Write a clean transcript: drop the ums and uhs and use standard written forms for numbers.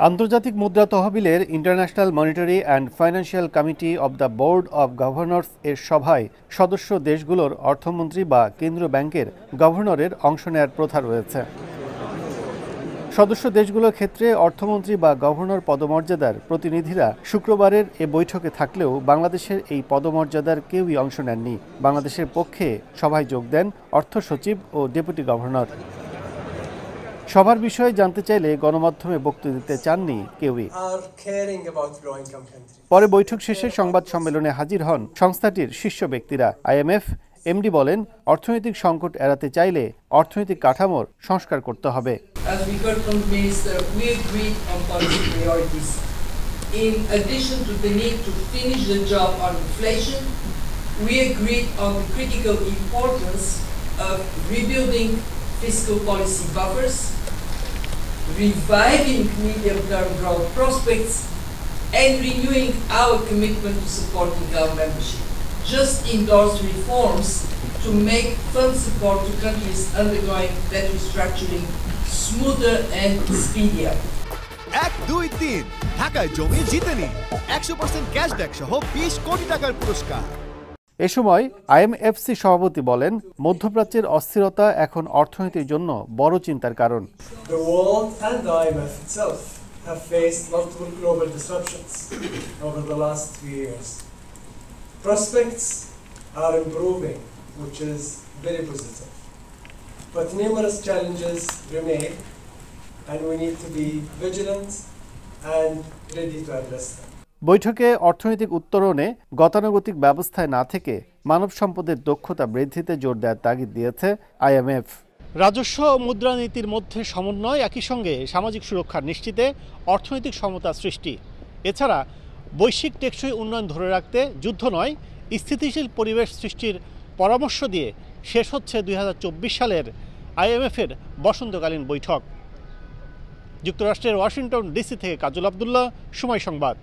আন্তর্জাতিক মুদ্রা তহবিলের international monetary and financial committee of the board of governors এর সভায় সদস্য দেশগুলোর অর্থমন্ত্রী বা কেন্দ্রীয় ব্যাংকের গভর্নরের অংশ নেওয়ার প্রথা রয়েছে। সদস্য দেশগুলোর ক্ষেত্রে অর্থমন্ত্রী বা গভর্নর পদমর্যাদার প্রতিনিধিরা শুক্রবারের এ বৈঠকে থাকলেও বাংলাদেশের এই পদমর্যাদার কেউই অংশ নেননি। বাংলাদেশের পক্ষে সভায় যোগ দেন অর্থ সচিব ও ডেপুটি গভর্নর। সভার বিষয়ে জানতে চাইলে গণমাধ্যমে বক্তব্য দিতে চাননি কেউই। পরে বৈঠক শেষে সংবাদ সম্মেলনে হাজির হন সংস্থাটির শীর্ষ ব্যক্তিরা। IMF এমডি বলেন, অর্থনৈতিক সংকট এড়াতে চাইলে অর্থনৈতিক কাঠামোর সংস্কার করতে হবে। Fiscal policy buffers, reviving medium-term growth prospects, and renewing our commitment to supporting our membership. Just endorse reforms to make fund support to countries undergoing debt restructuring smoother and speedier. 1-2-3 ঢাকায় জমি জিতে নিন 100% ক্যাশব্যাক সহ 20 কোটি টাকার পুরস্কার। এ সময় IMFC সভাপতি বলেন, মধ্যপ্রাচ্যের অস্থিরতা এখন অর্থনীতির জন্য বড় চিন্তার কারণ। The world and the IMF itself have faced multiple global disruptions over the last 3 years. Prospects are improving, which is very positive. But numerous challenges remain, and we need to be vigilant and ready to address them. বৈঠকে অর্থনৈতিক উত্তরণে গতানুগতিক ব্যবস্থায় না থেকে মানব সম্পদের দক্ষতা বৃদ্ধিতে জোর দেওয়ার তাগিদ দিয়েছে IMF। রাজস্ব ও মুদ্রানীতির মধ্যে সমন্বয়, একই সঙ্গে সামাজিক সুরক্ষা নিশ্চিতে অর্থনৈতিক সমতা সৃষ্টি, এছাড়া বৈশ্বিক টেকসই উন্নয়ন ধরে রাখতে যুদ্ধ নয়, স্থিতিশীল পরিবেশ সৃষ্টির পরামর্শ দিয়ে শেষ হচ্ছে 2024 সালের IMF-এর বসন্তকালীন বৈঠক। যুক্তরাষ্ট্রের ওয়াশিংটন ডিসি থেকে কাজল আব্দুল্লাহ, সময় সংবাদ।